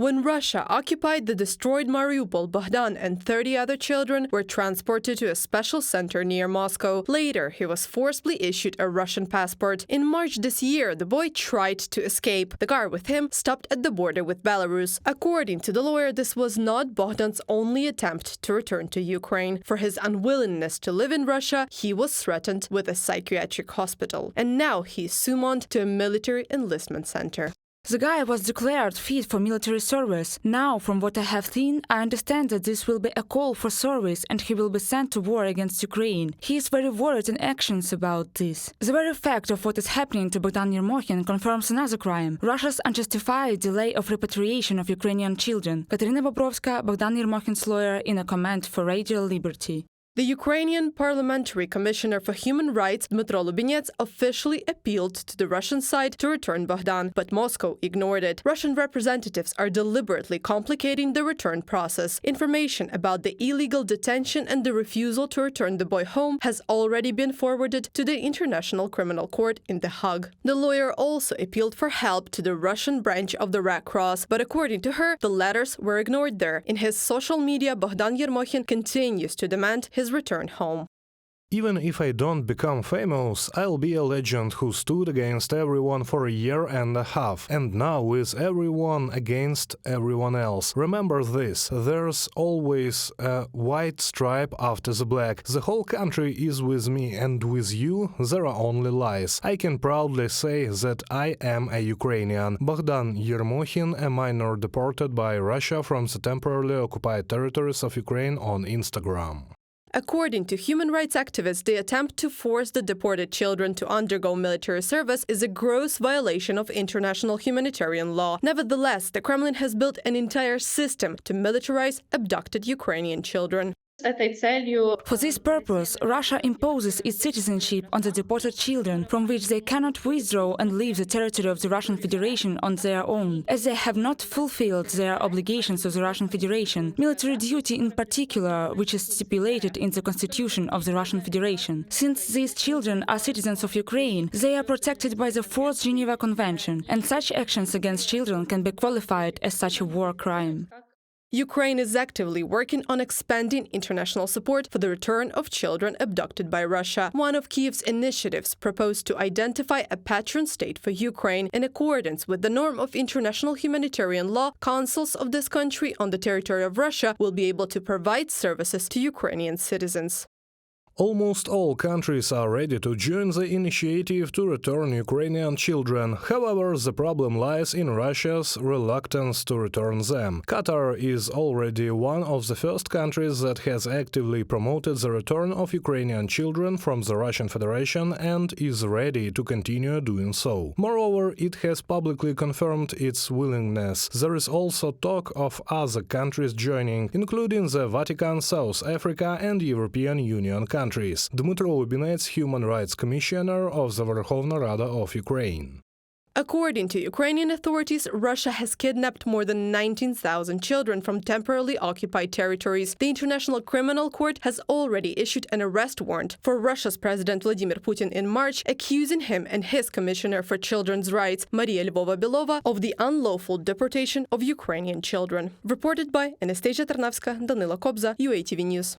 When Russia occupied the destroyed Mariupol, Bohdan and 30 other children were transported to a special center near Moscow. Later, he was forcibly issued a Russian passport. In March this year, the boy tried to escape. The car with him stopped at the border with Belarus. According to the lawyer, this was not Bohdan's only attempt to return to Ukraine. For his unwillingness to live in Russia, he was threatened with a psychiatric hospital. And now he is summoned to a military enlistment center. The guy was declared fit for military service. Now, from what I have seen, I understand that this will be a call for service and he will be sent to war against Ukraine. He is very worried and anxious about this. The very fact of what is happening to Bohdan Yermokhin confirms another crime: Russia's unjustified delay of repatriation of Ukrainian children. Katerina Bobrovska, Bohdan Yermokhin's lawyer, in a comment for Radio Liberty. The Ukrainian Parliamentary Commissioner for Human Rights, Dmytro Lubinets, officially appealed to the Russian side to return Bohdan, but Moscow ignored it. Russian representatives are deliberately complicating the return process. Information about the illegal detention and the refusal to return the boy home has already been forwarded to the International Criminal Court in The Hague. The lawyer also appealed for help to the Russian branch of the Red Cross, but according to her, the letters were ignored there. In his social media, Bohdan Yermokhin continues to demand his return home. Even if I don't become famous, I'll be a legend who stood against everyone for a year and a half, and now is everyone against everyone else. Remember this, there's always a white stripe after the black. The whole country is with me, and with you there are only lies. I can proudly say that I am a Ukrainian. Bohdan Yermokhin, a minor deported by Russia from the temporarily occupied territories of Ukraine, on Instagram. According to human rights activists, the attempt to force the deported children to undergo military service is a gross violation of international humanitarian law. Nevertheless, the Kremlin has built an entire system to militarize abducted Ukrainian children. For this purpose, Russia imposes its citizenship on the deported children, from which they cannot withdraw and leave the territory of the Russian Federation on their own, as they have not fulfilled their obligations to the Russian Federation, military duty in particular, which is stipulated in the Constitution of the Russian Federation. Since these children are citizens of Ukraine, they are protected by the 4th Geneva Convention, and such actions against children can be qualified as such a war crime. Ukraine is actively working on expanding international support for the return of children abducted by Russia. One of Kyiv's initiatives proposed to identify a patron state for Ukraine. In accordance with the norm of international humanitarian law, consuls of this country on the territory of Russia will be able to provide services to Ukrainian citizens. Almost all countries are ready to join the initiative to return Ukrainian children. However, the problem lies in Russia's reluctance to return them. Qatar is already one of the first countries that has actively promoted the return of Ukrainian children from the Russian Federation and is ready to continue doing so. Moreover, it has publicly confirmed its willingness. There is also talk of other countries joining, including the Vatican, South Africa and European Union countries. Dmytro Lubinets, Human Rights Commissioner of the Verkhovna Rada of Ukraine. According to Ukrainian authorities, Russia has kidnapped more than 19,000 children from temporarily occupied territories. The International Criminal Court has already issued an arrest warrant for Russia's President Vladimir Putin in March, accusing him and his Commissioner for Children's Rights, Maria Lvova-Belova, of the unlawful deportation of Ukrainian children. Reported by Anastasia Tarnavska, Danila Kobza, UATV News.